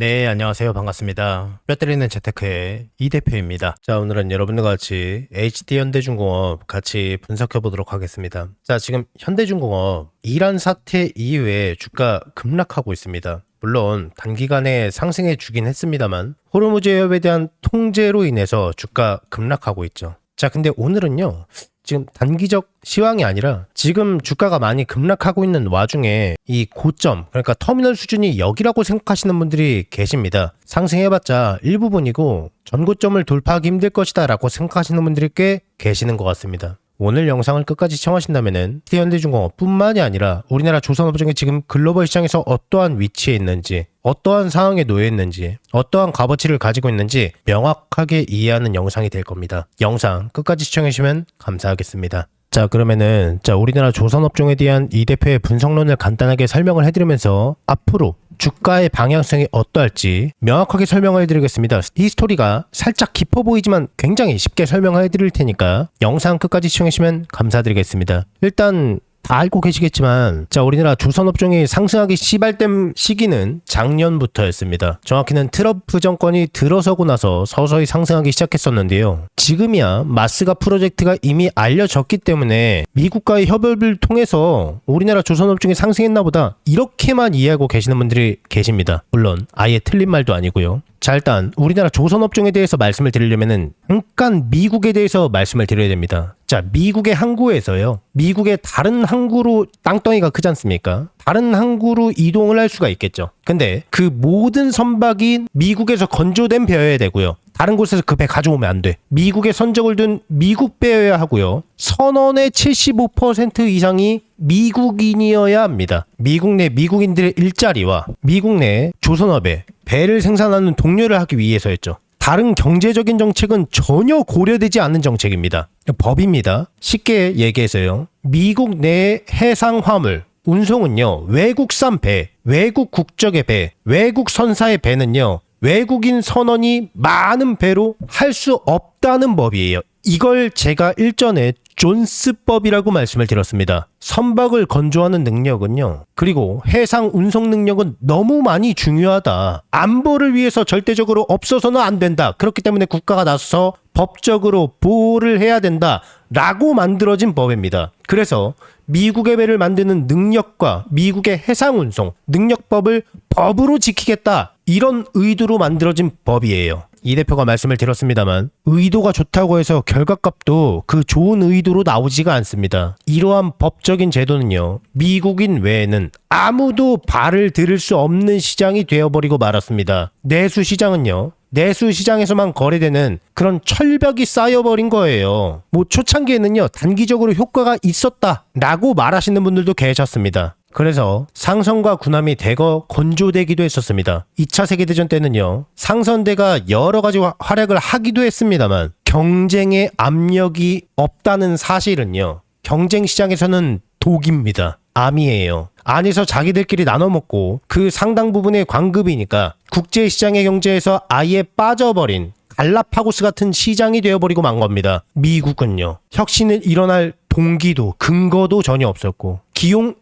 네, 안녕하세요. 반갑습니다. 뼈 때리는 재테크의 이 대표입니다. 자, 오늘은 여러분과 같이 HD현대중공업 같이 분석해 보도록 하겠습니다. 자, 지금 현대중공업 이란 사태 이후에 주가 급락하고 있습니다. 물론 단기간에 상승해 주긴 했습니다만 호르무즈 해협에 대한 통제로 인해서 주가 급락하고 있죠. 자, 근데 오늘은요. 지금 단기적 시황이 아니라 지금 주가가 많이 급락하고 있는 와중에 이 고점, 그러니까 터미널 수준이 여기라고 생각하시는 분들이 계십니다. 상승해봤자 일부분이고 전고점을 돌파하기 힘들 것이다 라고 생각하시는 분들이 꽤 계시는 것 같습니다. 오늘 영상을 끝까지 시청하신다면 현대중공업 뿐만이 아니라 우리나라 조선업종이 지금 글로벌 시장에서 어떠한 위치에 있는지, 어떠한 상황에 놓여 있는지, 어떠한 값어치를 가지고 있는지 명확하게 이해하는 영상이 될 겁니다. 영상 끝까지 시청해주시면 감사하겠습니다. 자, 그러면은 우리나라 조선업종에 대한 이 대표의 분석론을 간단하게 설명을 해드리면서 앞으로 주가의 방향성이 어떠할지 명확하게 설명을 해드리겠습니다. 이 스토리가 살짝 깊어 보이지만 굉장히 쉽게 설명을 해드릴 테니까 영상 끝까지 시청해주시면 감사드리겠습니다. 일단 다 알고 계시겠지만 우리나라 조선업종이 상승하기 시발된 시기는 작년부터였습니다. 정확히는 트럼프 정권이 들어서고 나서 서서히 상승하기 시작했었는데요. 지금이야 마스가 프로젝트가 이미 알려졌기 때문에 미국과의 협업을 통해서 우리나라 조선업종이 상승했나 보다 이렇게만 이해하고 계시는 분들이 계십니다. 물론 아예 틀린 말도 아니고요. 자, 일단 우리나라 조선업종에 대해서 말씀을 드리려면은 잠깐 미국에 대해서 말씀을 드려야 됩니다. 자, 미국의 항구에서요. 미국의 다른 항구로 땅덩이가 크지 않습니까? 다른 항구로 이동을 할 수가 있겠죠. 근데 그 모든 선박이 미국에서 건조된 배여야 되고요. 다른 곳에서 그 배 가져오면 안 돼. 미국에 선적을 둔 미국 배여야 하고요. 선원의 75% 이상이 미국인이어야 합니다. 미국 내 미국인들의 일자리와 미국 내 조선업에 배를 생산하는 동료를 하기 위해서였죠. 다른 경제적인 정책은 전혀 고려되지 않는 정책입니다. 법입니다. 쉽게 얘기해서요. 미국 내 해상 화물 운송은요. 외국산 배, 외국 국적의 배, 외국 선사의 배는요. 외국인 선원이 많은 배로 할 수 없다는 법이에요. 이걸 제가 일전에 존스법이라고 말씀을 드렸습니다. 선박을 건조하는 능력은요. 그리고 해상 운송 능력은 너무 많이 중요하다. 안보를 위해서 절대적으로 없어서는 안 된다. 그렇기 때문에 국가가 나서서 법적으로 보호를 해야 된다. 라고 만들어진 법입니다. 그래서 미국의 배를 만드는 능력과 미국의 해상 운송 능력법을 법으로 지키겠다. 이런 의도로 만들어진 법이에요. 이 대표가 말씀을 드렸습니다만 의도가 좋다고 해서 결과값도 그 좋은 의도로 나오지가 않습니다. 이러한 법적인 제도는요. 미국인 외에는 아무도 발을 들일 수 없는 시장이 되어버리고 말았습니다. 내수 시장은요. 내수 시장에서만 거래되는 그런 철벽이 쌓여버린 거예요. 초창기에는요. 단기적으로 효과가 있었다라고 말하시는 분들도 계셨습니다. 그래서 상선과 군함이 대거 건조되기도 했었습니다. 2차 세계대전 때는요. 상선대가 여러 가지 활약을 하기도 했습니다만 경쟁의 압력이 없다는 사실은요. 경쟁 시장에서는 독입니다. 암이에요. 안에서 자기들끼리 나눠 먹고 그 상당 부분의 관급이니까 국제시장의 경제에서 아예 빠져버린 갈라파고스 같은 시장이 되어버리고 만 겁니다. 미국은요. 혁신을 일어날 동기도 근거도 전혀 없었고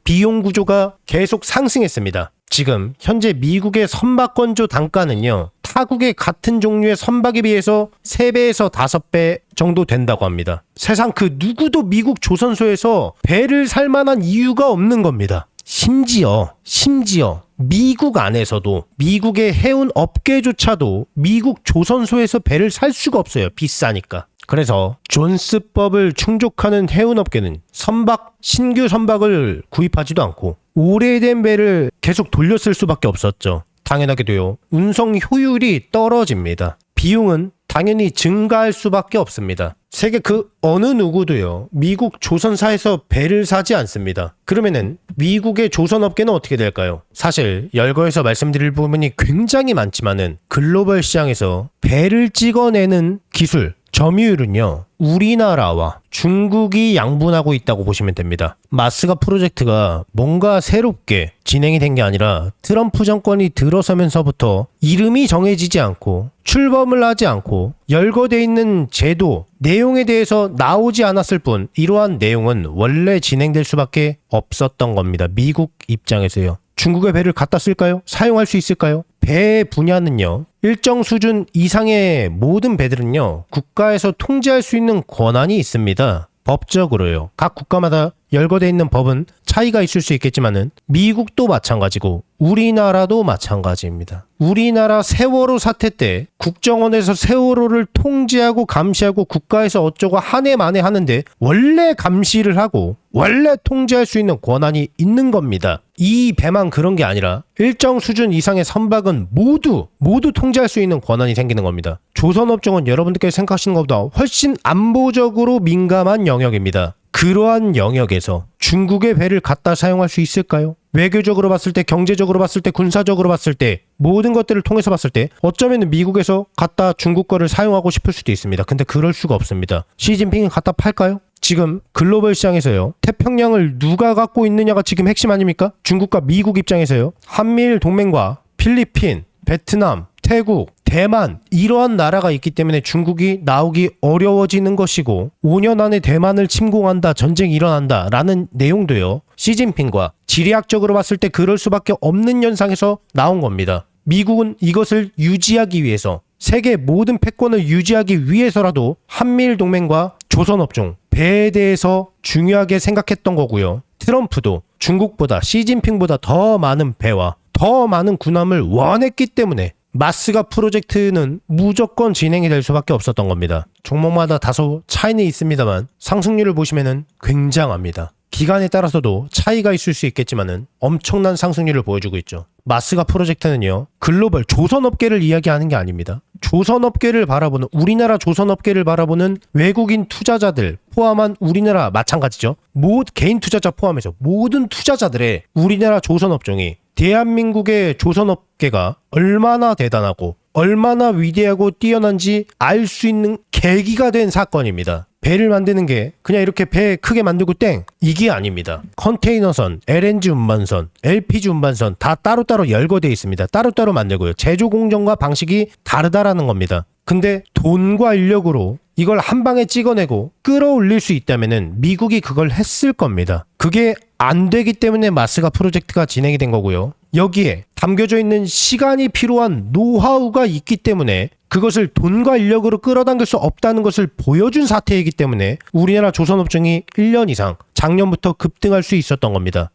비용 구조가 계속 상승했습니다. 지금 현재 미국의 선박 건조 단가는요. 타국의 같은 종류의 선박에 비해서 3배에서 5배 정도 된다고 합니다. 세상 그 누구도 미국 조선소에서 배를 살 만한 이유가 없는 겁니다. 심지어 미국 안에서도 미국의 해운 업계조차도 미국 조선소에서 배를 살 수가 없어요. 비싸니까. 그래서 존스법을 충족하는 해운업계는 신규 선박을 구입하지도 않고 오래된 배를 계속 돌렸을 수밖에 없었죠. 당연하게도요. 운송 효율이 떨어집니다. 비용은 당연히 증가할 수밖에 없습니다. 세계 그 어느 누구도요. 미국 조선사에서 배를 사지 않습니다. 그러면은 미국의 조선업계는 어떻게 될까요? 사실 열거에서 말씀드릴 부분이 굉장히 많지만은 글로벌 시장에서 배를 찍어내는 기술 점유율은요. 우리나라와 중국이 양분하고 있다고 보시면 됩니다. 마스가 프로젝트가 뭔가 새롭게 진행이 된 게 아니라 트럼프 정권이 들어서면서부터 이름이 정해지지 않고 출범을 하지 않고 열거돼 있는 제도, 내용에 대해서 나오지 않았을 뿐 이러한 내용은 원래 진행될 수밖에 없었던 겁니다. 미국 입장에서요. 중국의 배를 갖다 쓸까요? 사용할 수 있을까요? 배 분야는요, 일정 수준 이상의 모든 배들은요, 국가에서 통제할 수 있는 권한이 있습니다. 법적으로요. 각 국가마다 열거돼 있는 법은 차이가 있을 수 있겠지만은 미국도 마찬가지고 우리나라도 마찬가지입니다. 우리나라 세월호 사태 때 국정원에서 세월호를 통제하고 감시하고 국가에서 어쩌고 한 해 만에 하는데 원래 감시를 하고 원래 통제할 수 있는 권한이 있는 겁니다. 이 배만 그런 게 아니라 일정 수준 이상의 선박은 모두 통제할 수 있는 권한이 생기는 겁니다. 조선업종은 여러분들께서 생각하시는 것보다 훨씬 안보적으로 민감한 영역입니다. 그러한 영역에서 중국의 배를 갖다 사용할 수 있을까요? 외교적으로 봤을 때, 경제적으로 봤을 때, 군사적으로 봤을 때, 모든 것들을 통해서 봤을 때 어쩌면 미국에서 갖다 중국 거를 사용하고 싶을 수도 있습니다. 근데 그럴 수가 없습니다. 시진핑이 갖다 팔까요? 지금 글로벌 시장에서요, 태평양을 누가 갖고 있느냐가 지금 핵심 아닙니까? 중국과 미국 입장에서요, 한미일 동맹과 필리핀, 베트남, 태국, 대만, 이러한 나라가 있기 때문에 중국이 나오기 어려워지는 것이고 5년 안에 대만을 침공한다, 전쟁이 일어난다 라는 내용도요, 시진핑과 지리학적으로 봤을 때 그럴 수밖에 없는 현상에서 나온 겁니다. 미국은 이것을 유지하기 위해서, 세계 모든 패권을 유지하기 위해서라도 한미일 동맹과 조선업종, 배에 대해서 중요하게 생각했던 거고요. 트럼프도 중국보다, 시진핑보다 더 많은 배와 더 많은 군함을 원했기 때문에 마스가 프로젝트는 무조건 진행이 될 수밖에 없었던 겁니다. 종목마다 다소 차이는 있습니다만 상승률을 보시면은 굉장합니다. 기간에 따라서도 차이가 있을 수 있겠지만은 엄청난 상승률을 보여주고 있죠. 마스가 프로젝트는요, 글로벌 조선업계를 이야기하는 게 아닙니다. 조선업계를 바라보는, 우리나라 조선업계를 바라보는 외국인 투자자들 포함한 우리나라 마찬가지죠. 개인 투자자 포함해서 모든 투자자들의 우리나라 조선업종이 대한민국의 조선업계가 얼마나 대단하고 얼마나 위대하고 뛰어난지 알 수 있는 계기가 된 사건입니다. 배를 만드는 게 그냥 이렇게 배 크게 만들고 땡, 이게 아닙니다. 컨테이너선, LNG 운반선, LPG 운반선 다 따로따로 열거되어 있습니다. 따로따로 만들고요. 제조 공정과 방식이 다르다라는 겁니다. 근데 돈과 인력으로 이걸 한 방에 찍어내고 끌어올릴 수 있다면은 미국이 그걸 했을 겁니다. 그게 안 되기 때문에 마스가 프로젝트가 진행이 된 거고요. 여기에 담겨져 있는 시간이 필요한 노하우가 있기 때문에 그것을 돈과 인력으로 끌어당길 수 없다는 것을 보여준 사태이기 때문에 우리나라 조선업종이 1년 이상 작년부터 급등할 수 있었던 겁니다.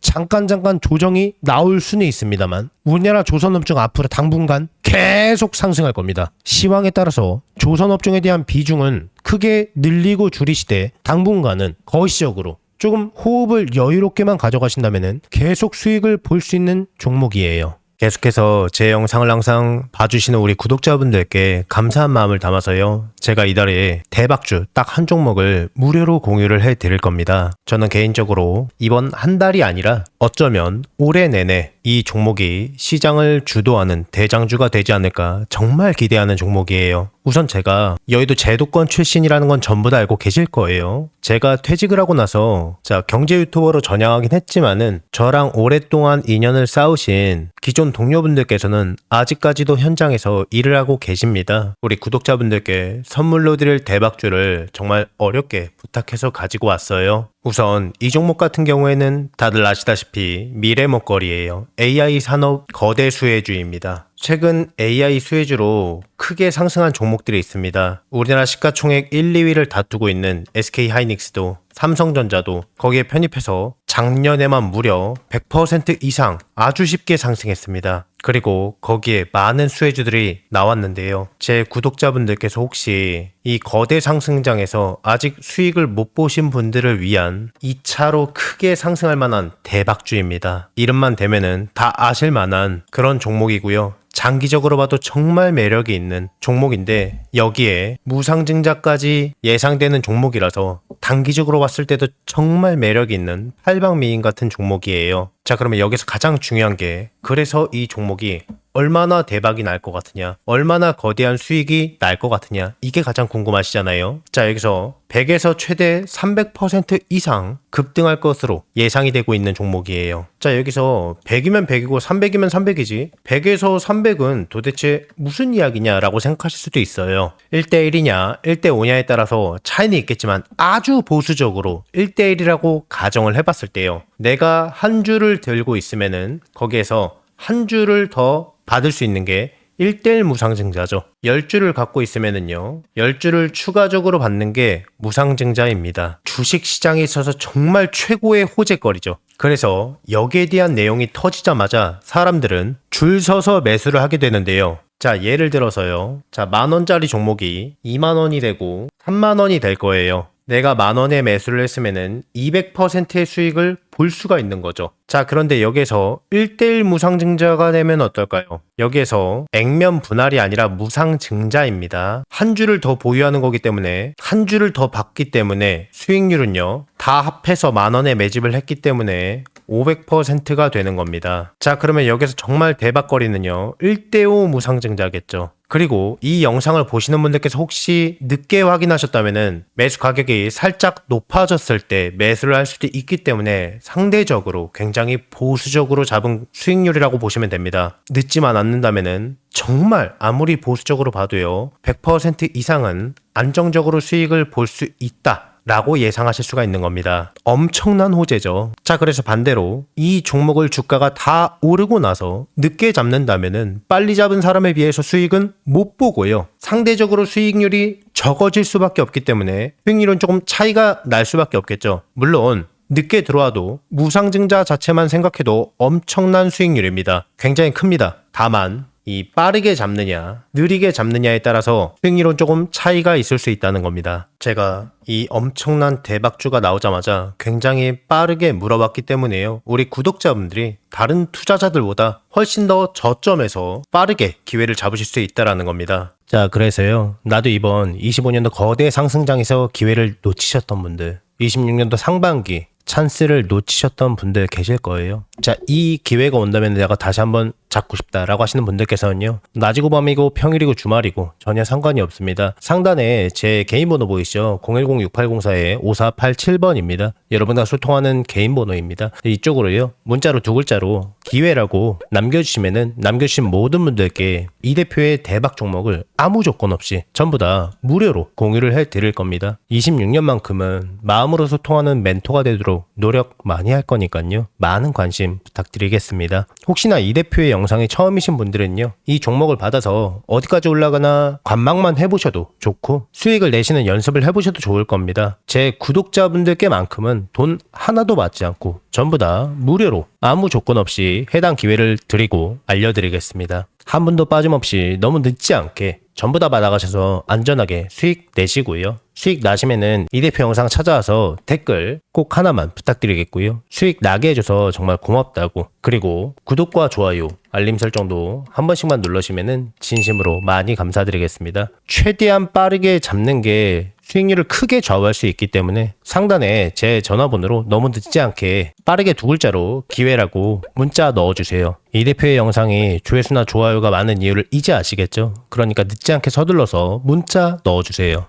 잠깐 조정이 나올 수는 있습니다만 우리나라 조선업종 앞으로 당분간 계속 상승할 겁니다. 시황에 따라서 조선업종에 대한 비중은 크게 늘리고 줄이시되 당분간은 거시적으로 조금 호흡을 여유롭게만 가져가신다면 계속 수익을 볼 수 있는 종목이에요. 계속해서 제 영상을 항상 봐주시는 우리 구독자분들께 감사한 마음을 담아서요, 제가 이달에 대박주 딱 한 종목을 무료로 공유를 해드릴 겁니다. 저는 개인적으로 이번 한 달이 아니라 어쩌면 올해 내내 이 종목이 시장을 주도하는 대장주가 되지 않을까 정말 기대하는 종목이에요. 우선 제가 여의도 제도권 출신이라는 건 전부 다 알고 계실 거예요. 제가 퇴직을 하고 나서 경제 유튜버로 전향하긴 했지만은 저랑 오랫동안 인연을 쌓으신 기존 동료분들께서는 아직까지도 현장에서 일을 하고 계십니다. 우리 구독자분들께 선물로 드릴 대박주를 정말 어렵게 부탁해서 가지고 왔어요. 우선 이 종목 같은 경우에는 다들 아시다시피 미래 먹거리예요. AI 산업 거대 수혜주입니다. 최근 AI 수혜주로 크게 상승한 종목들이 있습니다. 우리나라 시가총액 1, 2위를 다투고 있는 SK하이닉스도, 삼성전자도 거기에 편입해서 작년에만 무려 100% 이상 아주 쉽게 상승했습니다. 그리고 거기에 많은 수혜주들이 나왔는데요. 제 구독자분들께서 혹시 이 거대 상승장에서 아직 수익을 못 보신 분들을 위한 2차로 크게 상승할 만한 대박주입니다. 이름만 대면은 다 아실 만한 그런 종목이고요. 장기적으로 봐도 정말 매력이 있는 종목인데 여기에 무상증자까지 예상되는 종목이라서 단기적으로 봤을 때도 정말 매력이 있는 팔방미인 같은 종목이에요. 자, 그러면 여기서 가장 중요한 게, 그래서 이 종목이 얼마나 대박이 날 것 같으냐, 얼마나 거대한 수익이 날 것 같으냐, 이게 가장 궁금하시잖아요. 자, 여기서 100에서 최대 300% 이상 급등할 것으로 예상이 되고 있는 종목이에요. 자, 여기서 100이면 100이고 300이면 300이지 100에서 300은 도대체 무슨 이야기냐라고 생각하실 수도 있어요. 1대1이냐 1대5냐에 따라서 차이는 있겠지만 아주 보수적으로 1대1이라고 가정을 해봤을 때요, 내가 한 주를 10주를 들고 있으면은 거기에서 한 주를 더 받을 수 있는 게 1대1 무상증자죠. 10주를 갖고 있으면은요, 10주를 추가적으로 받는 게 무상증자입니다. 주식시장에 있어서 정말 최고의 호재거리죠. 그래서 여기에 대한 내용이 터지자마자 사람들은 줄 서서 매수를 하게 되는데요. 자, 예를 들어서요. 자, 10,000원짜리 종목이 20,000원이 되고 30,000원이 될 거예요. 내가 10,000원에 매수를 했으면은 200%의 수익을 볼 수가 있는 거죠. 자, 그런데 여기에서 1대1 무상증자가 되면 어떨까요? 여기에서 액면 분할이 아니라 무상증자입니다. 한 주를 더 보유하는 거기 때문에 한 주를 더 받기 때문에 수익률은요, 다 합해서 10,000원에 매집을 했기 때문에 500%가 되는 겁니다. 자, 그러면 여기서 정말 대박거리는요, 1대5 무상증자겠죠. 그리고 이 영상을 보시는 분들께서 혹시 늦게 확인하셨다면은 매수 가격이 살짝 높아졌을 때 매수를 할 수도 있기 때문에 상대적으로 굉장히 보수적으로 잡은 수익률이라고 보시면 됩니다. 늦지만 않는다면은 정말 아무리 보수적으로 봐도요, 100% 이상은 안정적으로 수익을 볼 수 있다 라고 예상하실 수가 있는 겁니다. 엄청난 호재죠. 자, 그래서 반대로 이 종목을 주가가 다 오르고 나서 늦게 잡는다면은 빨리 잡은 사람에 비해서 수익은 못 보고요, 상대적으로 수익률이 적어질 수밖에 없기 때문에 수익률은 조금 차이가 날 수밖에 없겠죠. 물론 늦게 들어와도 무상증자 자체만 생각해도 엄청난 수익률입니다. 굉장히 큽니다. 다만 이 빠르게 잡느냐 느리게 잡느냐에 따라서 수익률은 조금 차이가 있을 수 있다는 겁니다. 제가 이 엄청난 대박주가 나오자마자 굉장히 빠르게 물어봤기 때문에요, 우리 구독자분들이 다른 투자자들보다 훨씬 더 저점에서 빠르게 기회를 잡으실 수 있다는 겁니다. 자, 그래서요, 나도 이번 25년도 거대 상승장에서 기회를 놓치셨던 분들, 26년도 상반기 찬스를 놓치셨던 분들 계실 거예요. 자, 이 기회가 온다면 내가 다시 한번 잡고 싶다라고 하시는 분들께서는요, 낮이고 밤이고 평일이고 주말이고 전혀 상관이 없습니다. 상단에 제 개인 번호 보이시죠? 010-6804-5487번입니다. 여러분과 소통하는 개인 번호입니다. 이쪽으로요, 문자로 2글자로 기회라고 남겨주시면은 남겨주신 모든 분들께 이 대표의 대박 종목을 아무 조건 없이 전부 다 무료로 공유를 해드릴 겁니다. 26년만큼은 마음으로 소통하는 멘토가 되도록 노력 많이 할 거니까요, 많은 관심 부탁드리겠습니다. 혹시나 이 대표의 영상이 처음이신 분들은요, 이 종목을 받아서 어디까지 올라가나 관망만 해보셔도 좋고 수익을 내시는 연습을 해보셔도 좋을 겁니다. 제 구독자분들께만큼은 돈 하나도 받지 않고 전부 다 무료로 아무 조건 없이 해당 기회를 드리고 알려드리겠습니다. 한 분도 빠짐없이 너무 늦지 않게 전부 다 받아가셔서 안전하게 수익 내시고요. 수익 나시면은 이 대표 영상 찾아와서 댓글 꼭 하나만 부탁드리겠고요. 수익 나게 해줘서 정말 고맙다고, 그리고 구독과 좋아요, 알림 설정도 한 번씩만 눌러주시면은 진심으로 많이 감사드리겠습니다. 최대한 빠르게 잡는 게 수익률을 크게 좌우할 수 있기 때문에 상단에 제 전화번호로 너무 늦지 않게 빠르게 2글자로 기회라고 문자 넣어주세요. 이 대표의 영상이 조회수나 좋아요가 많은 이유를 이제 아시겠죠? 그러니까 늦지 않게 서둘러서 문자 넣어주세요.